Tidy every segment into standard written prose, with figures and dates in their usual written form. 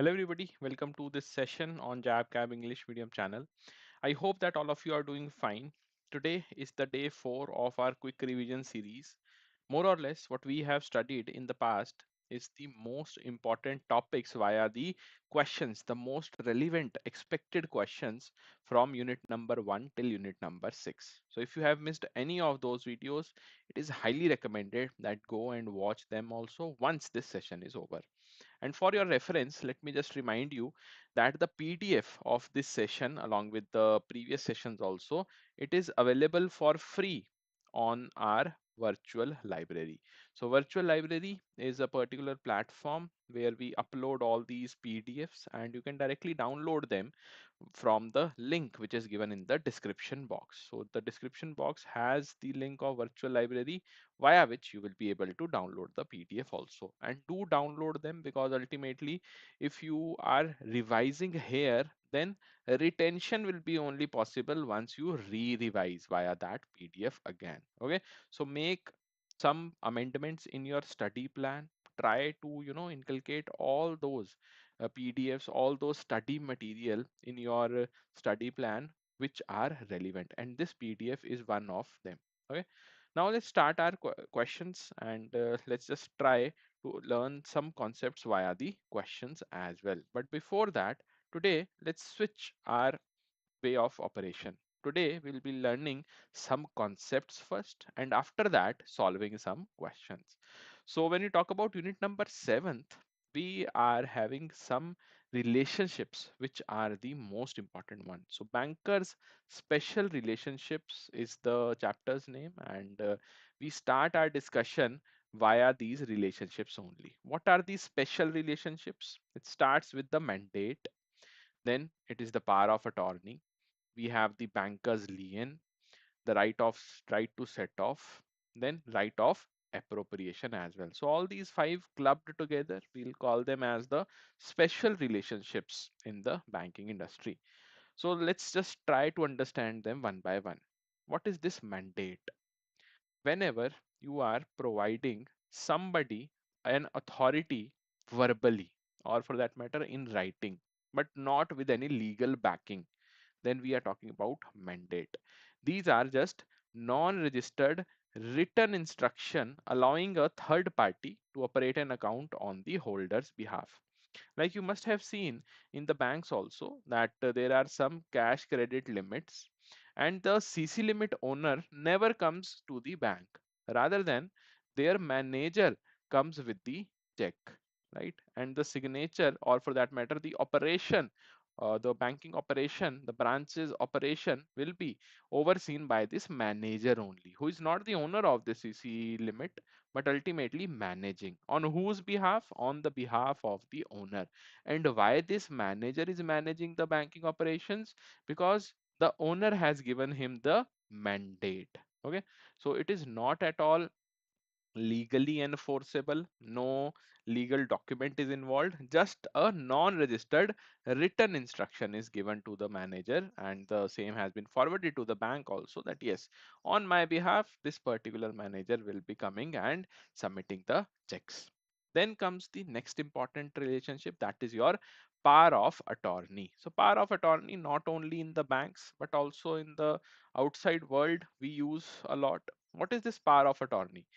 Hello everybody, welcome to this session on JAIIB CAB English Medium channel. I hope that all of you are doing fine. Today is the day 4 of our quick revision series. More or less what we have studied in the past is the most important topics via the questions, the most relevant expected questions from unit number 1 till unit number 6. So if you have missed any of those videos, it is highly recommended that go and watch them also once this session is over. And for your reference, let me just remind you that the PDF of this session, along with the previous sessions also, it is available for free on our virtual library. So virtual library is a particular platform where we upload all these PDFs and you can directly download them from the link which is given in the description box. So the description box has the link of virtual library via which you will be able to download the PDF also. And do download them because ultimately if you are revising here, then retention will be only possible once you re-revise via that PDF again. Okay, so make some amendments in your study plan. Try to inculcate all those PDFs, all those study material in your study plan which are relevant, and this PDF is one of them. Okay, now let's start our questions and let's just try to learn some concepts via the questions as well. But before that, today let's switch our way of operation. Today we'll be learning some concepts first and after that solving some questions. So when you talk about unit number 7th, we are having some relationships which are the most important one. So bankers special relationships is the chapter's name, and we start our discussion via these relationships only. What are these special relationships? It starts with the mandate, then it is the power of attorney, we have the banker's lien, the right to set off, then right of appropriation as well. So all these five clubbed together, we'll call them as the special relationships in the banking industry. So let's just try to understand them one by one. What is this mandate? Whenever you are providing somebody an authority verbally, or for that matter in writing, but not with any legal backing, then we are talking about mandate. These are just non-registered written instruction allowing a third party to operate an account on the holder's behalf. Like you must have seen in the banks also that there are some cash credit limits, and the CC limit owner never comes to the bank. Rather than their manager comes with the check, right? And the signature, or for that matter, the operation, the banking operation, the branch's operation will be overseen by this manager only, who is not the owner of the CC limit, but ultimately managing. On whose behalf? On the behalf of the owner. And why this manager is managing the banking operations? Because the owner has given him the mandate. Okay, so it is not at all legally enforceable. No legal document is involved. Just a non-registered written instruction is given to the manager, and the same has been forwarded to the bank also, that yes, on my behalf this particular manager will be coming and submitting the checks. Then comes the next important relationship, that is your power of attorney. So power of attorney not only in the banks but also in the outside world we use a lot. What is this power of attorney?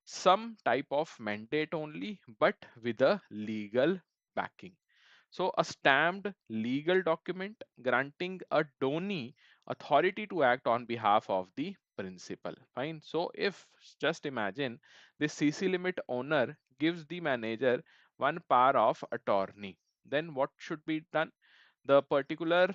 Some type of mandate only, but with a legal backing. So a stamped legal document granting a donee authority to act on behalf of the principal. Fine. So if just imagine the CC limit owner gives the manager one power of attorney, then what should be done? The particular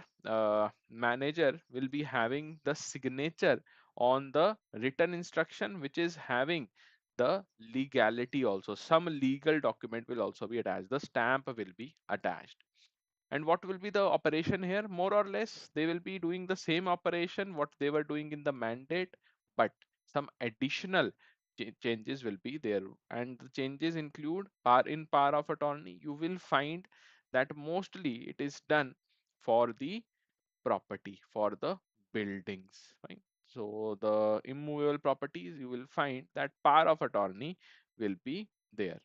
manager will be having the signature on the written instruction which is having the legality also. Some legal document will also be attached. The stamp will be attached. And what will be the operation here? More or less, they will be doing the same operation what they were doing in the mandate, but some additional changes will be there. And the changes include power of attorney. You will find that mostly it is done for the property, for the buildings, right? So the immovable properties, you will find that power of attorney will be there.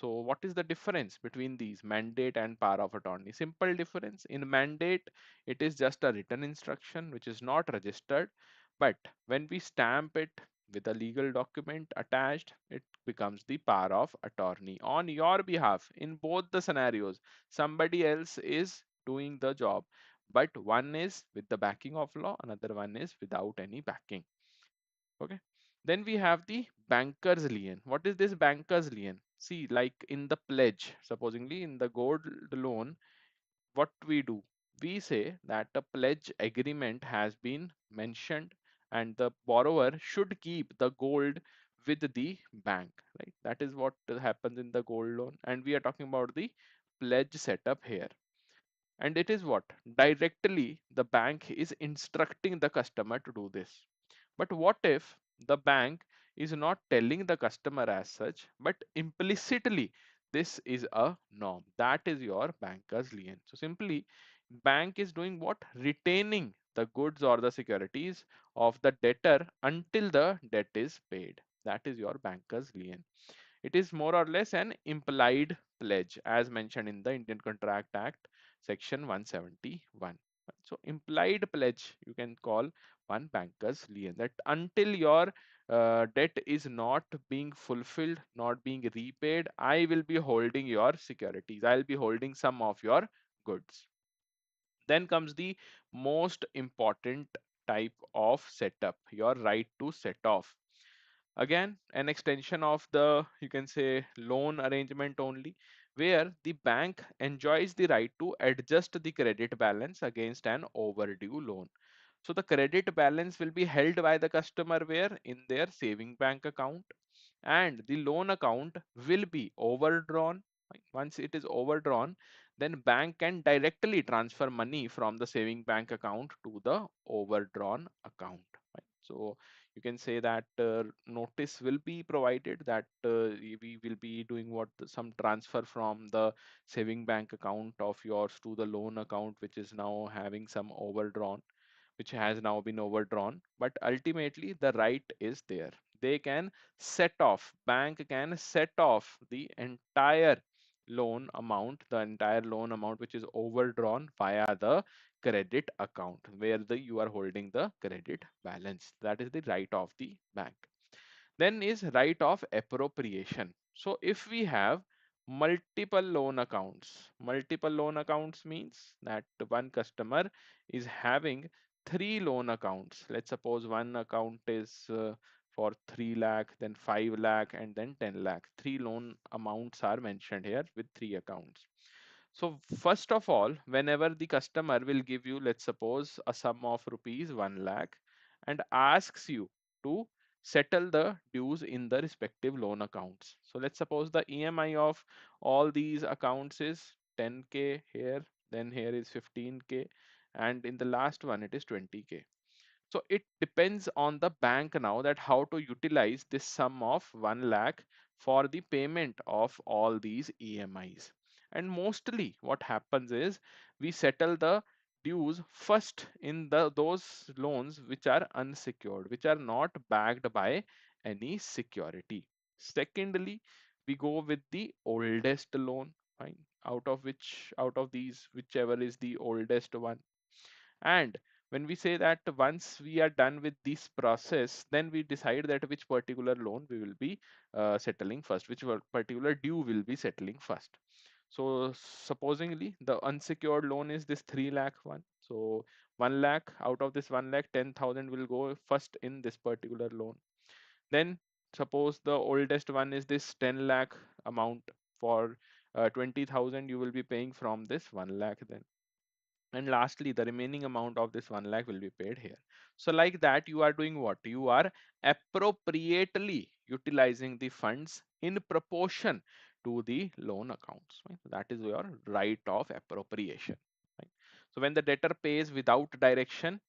So what is the difference between these mandate and power of attorney? Simple difference. In mandate, it is just a written instruction which is not registered. But when we stamp it with a legal document attached, it becomes the power of attorney on your behalf. In both the scenarios, somebody else is doing the job, but one is with the backing of law, another one is without any backing. Okay. Then we have the banker's lien. What is this banker's lien? See, like in the pledge, supposingly in the gold loan, what we do? We say that a pledge agreement has been mentioned and the borrower should keep the gold with the bank, right? That is what happens in the gold loan. And we are talking about the pledge setup here. And it is what? Directly, the bank is instructing the customer to do this. But what if the bank is not telling the customer as such, but implicitly this is a norm? That is your banker's lien. So simply, bank is doing what? Retaining the goods or the securities of the debtor until the debt is paid. That is your banker's lien. It is more or less an implied pledge as mentioned in the Indian Contract Act section 171. So implied pledge you can call one banker's lien, that until your debt is not being fulfilled, not being repaid, I will be holding your securities. I'll be holding some of your goods. Then comes the most important type of setup, your right to set off. Again, an extension of the, you can say, loan arrangement only, where the bank enjoys the right to adjust the credit balance against an overdue loan. So the credit balance will be held by the customer where in their saving bank account, and the loan account will be overdrawn. Once it is overdrawn, then bank can directly transfer money from the saving bank account to the overdrawn account. Right? So you can say that notice will be provided that we will be doing what, some transfer from the saving bank account of yours to the loan account which is now having some overdrawn, which has now been overdrawn, but ultimately the right is there. They can set off, bank can set off the entire loan amount which is overdrawn via the credit account where you are holding the credit balance. That is the right of the bank. Then is right of appropriation. So if we have multiple loan accounts means that one customer is having three loan accounts. Let's suppose one account is for 3 lakh, then 5 lakh, and then 10 lakh. Three loan amounts are mentioned here with three accounts. So first of all, whenever the customer will give you, let's suppose, a sum of rupees 1 lakh and asks you to settle the dues in the respective loan accounts. So let's suppose the EMI of all these accounts is 10K here, then here is 15K, and in the last one it is 20K. So it depends on the bank now that how to utilize this sum of 1 lakh for the payment of all these EMIs. And mostly what happens is we settle the dues first in those loans which are unsecured, which are not backed by any security. Secondly, we go with the oldest loan, fine, out of these, whichever is the oldest one. And when we say that once we are done with this process, then we decide that which particular loan we will be settling first, which particular due will be settling first. So supposingly the unsecured loan is this 3 lakh one. So 1 lakh, out of this 1 lakh, 10,000 will go first in this particular loan. Then suppose the oldest one is this 10 lakh amount. For 20,000 you will be paying from this 1 lakh then. And lastly, the remaining amount of this 1 lakh will be paid here. So like that, you are doing what? You are appropriately utilizing the funds in proportion to the loan accounts. Right? That is your right of appropriation. Right? So when the debtor pays without direction,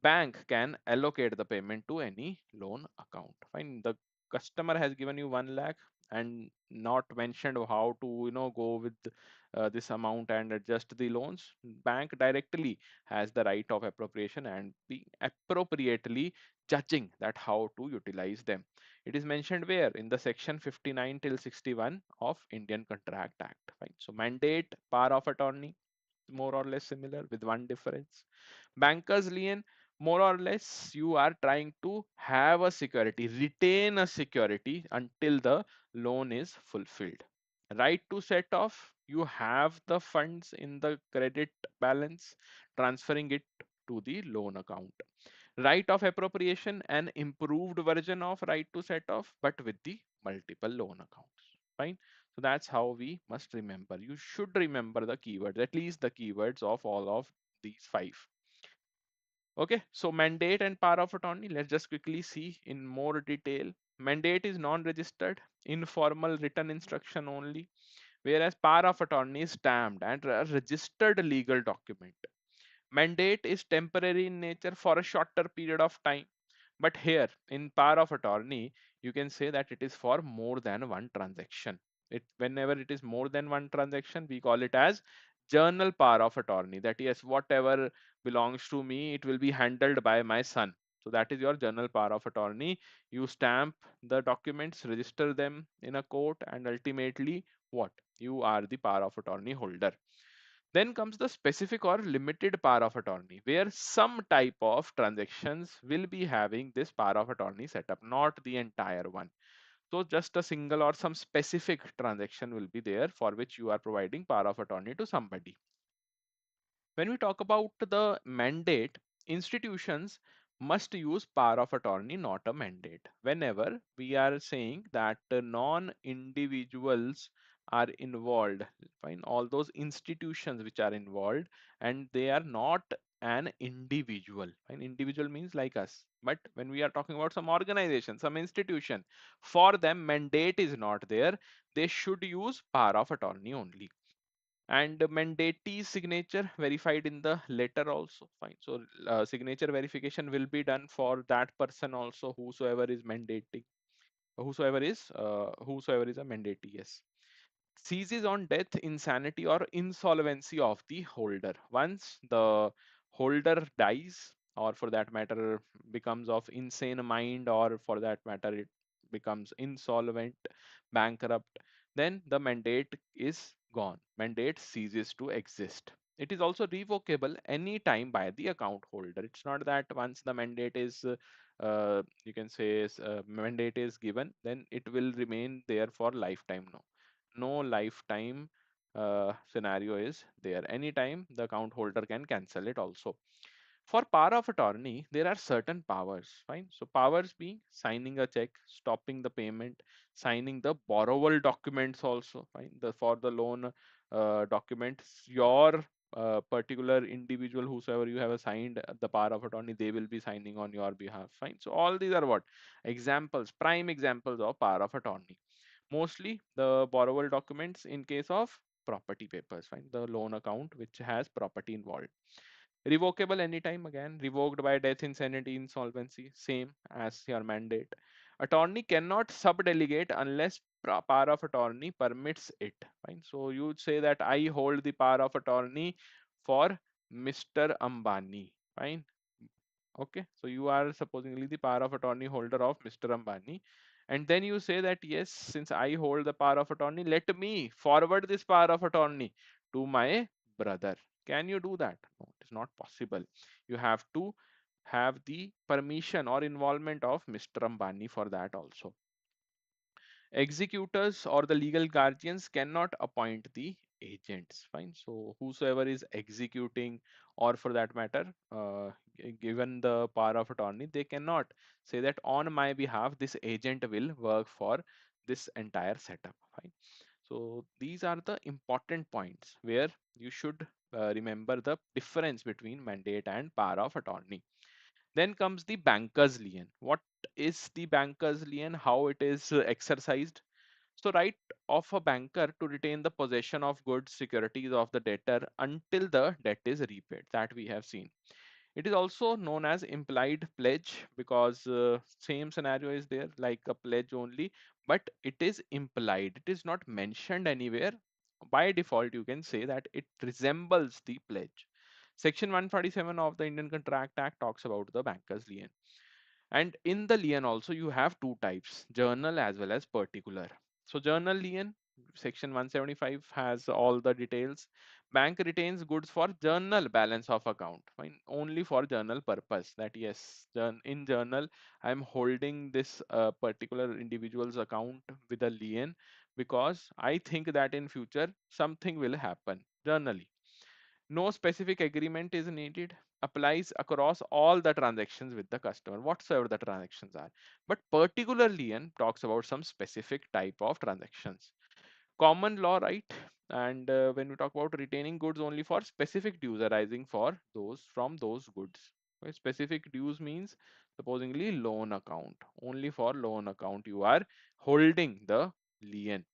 bank can allocate the payment to any loan account. Fine. The customer has given you 1 lakh. and not mentioned how to go with this amount and adjust the loans. Bank directly has the right of appropriation and be appropriately judging that how to utilize them. It is mentioned where in the section 59 till 61 of Indian Contract Act. Fine. So mandate, power of attorney, more or less similar with one difference. Bankers lien, more or less you are trying to have a security, retain a security until the loan is fulfilled. Right to set off, you have the funds in the credit balance, transferring it to the loan account. Right of appropriation, an improved version of right to set off, but with the multiple loan accounts. Fine. So that's how we must remember. You should remember the keywords, at least the keywords of all of these five. Okay, so mandate and power of attorney, let's just quickly see in more detail. Mandate is non-registered, informal written instruction only, whereas power of attorney is stamped and a registered legal document. Mandate is temporary in nature for a shorter period of time. But here in power of attorney, you can say that it is for more than one transaction. Whenever it is more than one transaction, we call it as journal power of attorney. That yes, whatever belongs to me, it will be handled by my son. So that is your journal power of attorney. You stamp the documents, register them in a court, and ultimately what? You are the power of attorney holder. Then comes the specific or limited power of attorney, where some type of transactions will be having this power of attorney setup, not the entire one. So just a single or some specific transaction will be there for which you are providing power of attorney to somebody. When we talk about the mandate, institutions must use power of attorney, not a mandate. Whenever we are saying that non-individuals are involved, fine, all those institutions which are involved and they are not an individual. An individual means like us. But when we are talking about some organization, some institution, for them mandate is not there. They should use power of attorney only, and mandatory signature verified in the letter also. Fine. So signature verification will be done for that person also, whosoever is mandating, whosoever is a mandate. Yes. Ceases on death, insanity, or insolvency of the holder. Once the holder dies, or for that matter becomes of insane mind, or for that matter it becomes insolvent, bankrupt, then the mandate is gone. Mandate ceases to exist. It is also revocable any time by the account holder. It's not that once the mandate is you can say mandate is given, then it will remain there for lifetime. No lifetime scenario is there. Anytime the account holder can cancel it also. For power of attorney, there are certain powers. Fine. So powers being signing a check, stopping the payment, signing the borrower documents also. Fine. For the loan documents, your particular individual, whosoever you have assigned the power of attorney, they will be signing on your behalf. Fine. So all these are what? Examples, prime examples of power of attorney. Mostly the borrower documents in case of property papers. Fine. The loan account which has property involved. Revocable anytime, again, revoked by death, insanity, insolvency, same as your mandate. Attorney cannot subdelegate unless power of attorney permits it. Fine. So you would say that I hold the power of attorney for Mr. Ambani. Fine. Okay, so you are supposedly the power of attorney holder of Mr. Ambani, and then you say that yes, since I hold the power of attorney, let me forward this power of attorney to my brother. Can you do that? No, it is not possible. You have to have the permission or involvement of Mr. Ambani for that also. Executors or the legal guardians cannot appoint the agents. Fine. So whosoever is executing, or for that matter given the power of attorney, they cannot say that on my behalf this agent will work for this entire setup. Fine. So these are the important points where you should remember the difference between mandate and power of attorney. Then comes the banker's lien. What is the banker's lien? How it is exercised? So, right of a banker to retain the possession of goods, securities of the debtor until the debt is repaid. That we have seen. It is also known as implied pledge because same scenario is there like a pledge only, but it is implied. It is not mentioned anywhere. By default, you can say that it resembles the pledge. Section 147 of the Indian Contract Act talks about the banker's lien. And in the lien also you have two types, journal as well as particular. So journal lien, section 175 has all the details. Bank retains goods for journal balance of account, fine, only for journal purpose. That yes, in journal I am holding this particular individual's account with a lien because I think that in future something will happen journally. No specific agreement is needed, applies across all the transactions with the customer, whatsoever the transactions are. But particularly and talks about some specific type of transactions. Common law right, and when we talk about retaining goods only for specific dues arising for those from those goods. Okay, specific dues means supposingly loan account. Only for loan account you are holding the lien.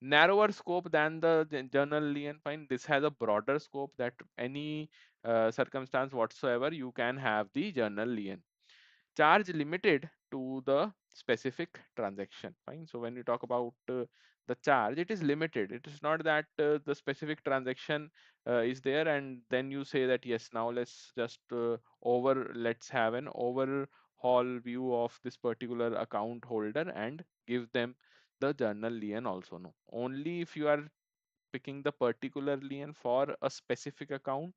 Narrower scope than the journal lien, fine, this has a broader scope that any circumstance whatsoever you can have the journal lien. Charge limited to the specific transaction, fine. So when you talk about the charge, it is limited. It is not that the specific transaction is there and then you say that yes, now let's just let's have an overhaul view of this particular account holder and give them the journal lien also. No, only if you are picking the particular lien for a specific account,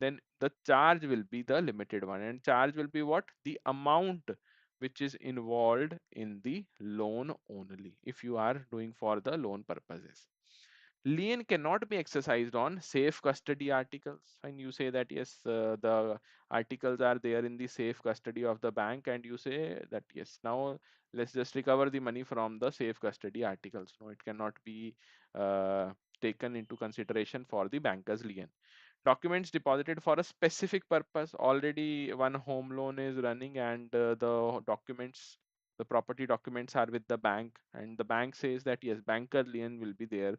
then the charge will be the limited one. And charge will be what? The amount which is involved in the loan only, if you are doing for the loan purposes. Lien cannot be exercised on safe custody articles. And you say that yes, the articles are there in the safe custody of the bank, and you say that yes, now let's just recover the money from the safe custody articles. No, it cannot be uh, taken into consideration for the banker's lien. Documents deposited for a specific purpose. Already one home loan is running and the property documents are with the bank, and the bank says that yes, banker lien will be there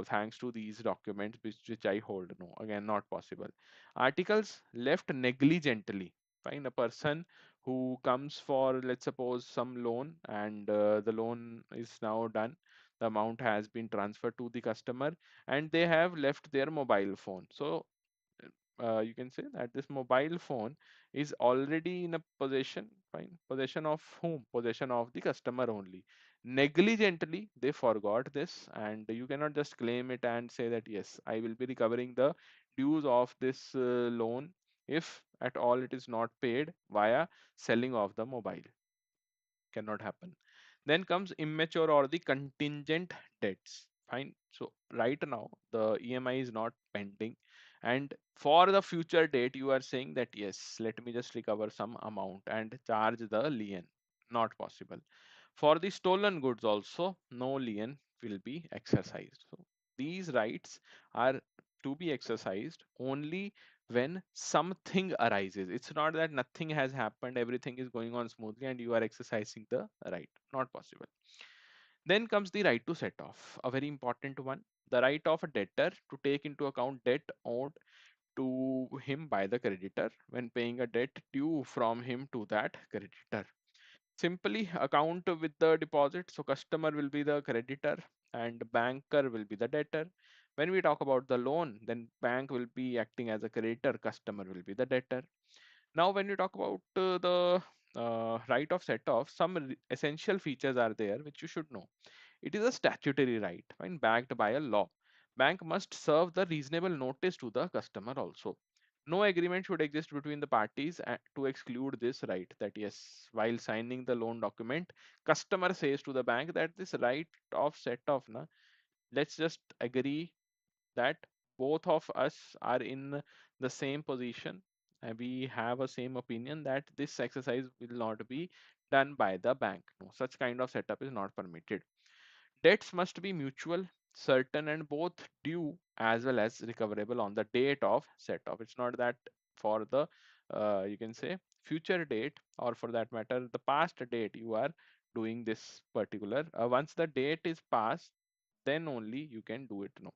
thanks to these documents which I hold. No, again, not possible. Articles left negligently. Fine, a person who comes for, let's suppose, some loan, and the loan is now done, the amount has been transferred to the customer, and they have left their mobile phone. So you can say that this mobile phone is already in a possession, fine, possession of whom? Possession of the customer only. Negligently they forgot this, and you cannot just claim it and say that yes, I will be recovering the dues of this loan if at all it is not paid via selling of the mobile. Cannot happen. Then comes immature or the contingent debts. Fine. So right now the EMI is not pending, and for the future date you are saying that yes, let me just recover some amount and charge the lien. Not possible. For the stolen goods also, no lien will be exercised. So these rights are to be exercised only when something arises. It's not that nothing has happened, everything is going on smoothly, and you are exercising the right. Not possible. Then comes the right to set off, a very important one. The right of a debtor to take into account debt owed to him by the creditor when paying a debt due from him to that creditor. Simply account with the deposit. So customer will be the creditor and banker will be the debtor. When we talk about the loan, then bank will be acting as a creditor, customer will be the debtor. Now, when you talk about the right of set off, some essential features are there which you should know. It is a statutory right, and backed by a law. Bank must serve the reasonable notice to the customer also. No agreement should exist between the parties to exclude this right. That yes, while signing the loan document, customer says to the bank that this right of set off, na, let's just agree that both of us are in the same position and we have a same opinion that this exercise will not be done by the bank. No, such kind of setup is not permitted. Debts must be mutual, certain, and both due as well as recoverable on the date of set off. It's not that for the you can say future date, or for that matter the past date you are doing this particular. Once the date is passed, then only you can do it. No,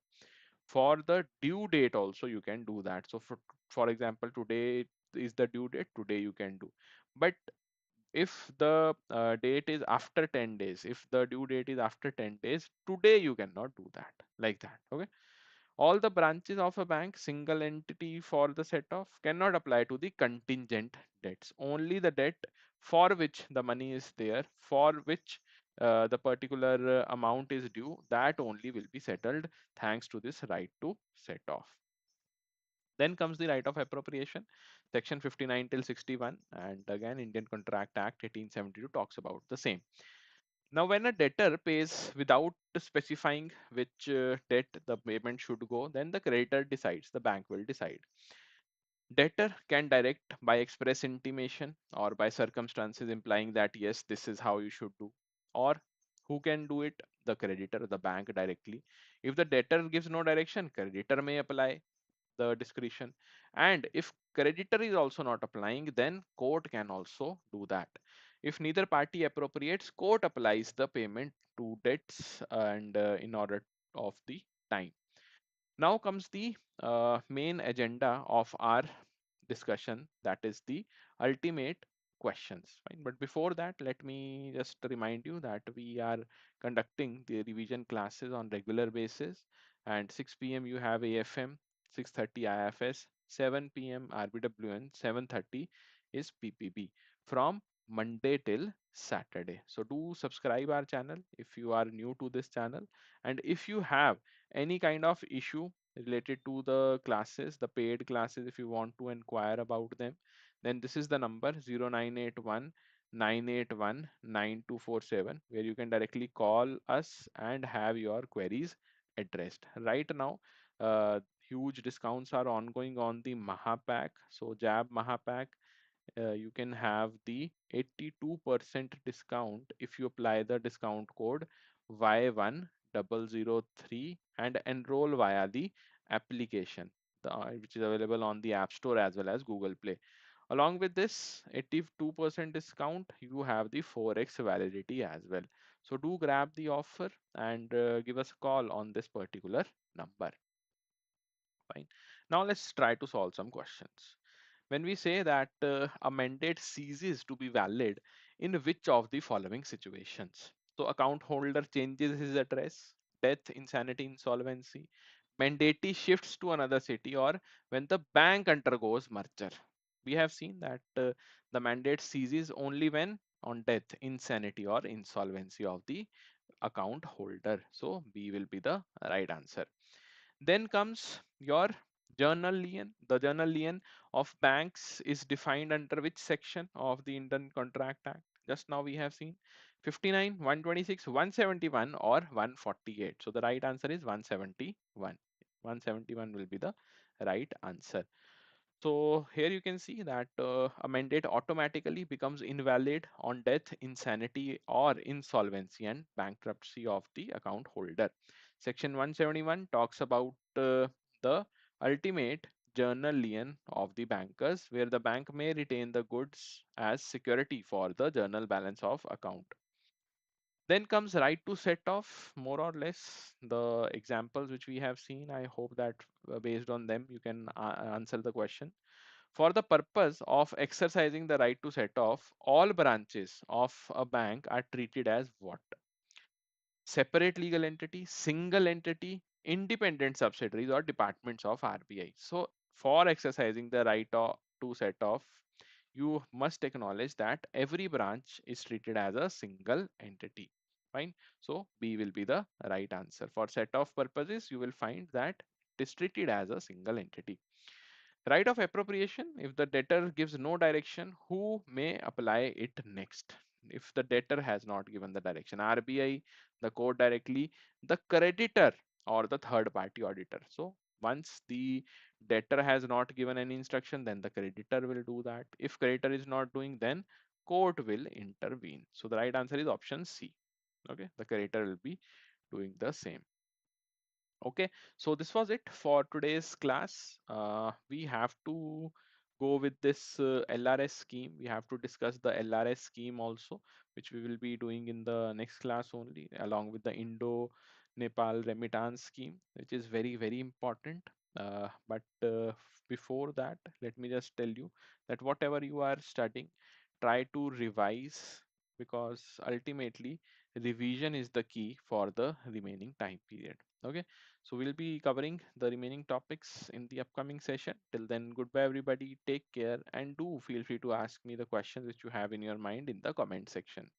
for the due date also you can do that. So for example, today is the due date, today you can do. But if the date is after 10 days, if the due date is after 10 days, today you cannot do that like that. Okay. All the branches of a bank, single entity for the set off cannot apply to the contingent debts. Only the debt for which the money is there, for which the particular amount is due, that only will be settled thanks to this right to set off. Then comes the right of appropriation, section 59 till 61, and again Indian Contract Act 1872 talks about the same. Now, when a debtor pays without specifying which debt the payment should go, then the creditor decides, the bank will decide. Debtor can direct by express intimation or by circumstances implying that yes, this is how you should do. Or who can do it? The creditor, the bank directly. If the debtor gives no direction, creditor may apply the discretion. And if creditor is also not applying, then court can also do that. If neither party appropriates, court applies the payment to debts and in order of the time. Now comes the main agenda of our discussion, that is the ultimate questions. Fine. But before that, let me just remind you that we are conducting the revision classes on regular basis, and 6 p.m. you have AFM, 6:30 IFS, 7 p.m. RBWN, 7:30 is PPB from Monday till Saturday. So do subscribe our channel if you are new to this channel, and if you have any kind of issue related to the classes, the paid classes, if you want to inquire about them, then this is the number 0981 981 9247, where you can directly call us and have your queries addressed. Right now, huge discounts are ongoing on the Mahapack. So JAIIB Mahapack, you can have the 82% discount if you apply the discount code Y1003 and enroll via the application, which is available on the App Store as well as Google Play. Along with this 82% discount, you have the 4x validity as well. So do grab the offer and give us a call on this particular number. Fine. Now let's try to solve some questions. When we say that a mandate ceases to be valid in which of the following situations? So account holder changes his address, death, insanity, insolvency, mandate shifts to another city, or when the bank undergoes merger. We have seen that the mandate ceases only when on death, insanity, or insolvency of the account holder. So B will be the right answer. Then comes your journal lien. The journal lien of banks is defined under which section of the Indian Contract Act? Just now we have seen 59, 126, 171 or 148. So the right answer is 171. 171 will be the right answer. So here you can see that a mandate automatically becomes invalid on death, insanity, or insolvency and bankruptcy of the account holder. Section 171 talks about the ultimate journal lien of the bankers, where the bank may retain the goods as security for the journal balance of account. Then comes right to set off, more or less the examples which we have seen. I hope that based on them you can answer the question. For the purpose of exercising the right to set off, all branches of a bank are treated as what? Separate legal entity, single entity, independent subsidiaries, or departments of RBI. So, for exercising the right to set off, you must acknowledge that every branch is treated as a single entity. Fine. So, B will be the right answer. For set off purposes, you will find that it is treated as a single entity. Right of appropriation, if the debtor gives no direction, who may apply it next? If the debtor has not given the direction, RBI, the court directly, the creditor, or the third party auditor. So once the debtor has not given any instruction, then the creditor will do that. If creditor is not doing, then court will intervene. So the right answer is option C. Okay, the creditor will be doing the same. Okay, so this was it for today's class. We have to go with this LRS scheme. We have to discuss the LRS scheme also, which we will be doing in the next class only, along with the Indo Nepal remittance scheme, which is very, very important. But before that, let me just tell you that whatever you are studying, try to revise, because ultimately revision is the key for the remaining time period. Okay, so we'll be covering the remaining topics in the upcoming session. Till then, goodbye, everybody. Take care, and do feel free to ask me the questions which you have in your mind in the comment section.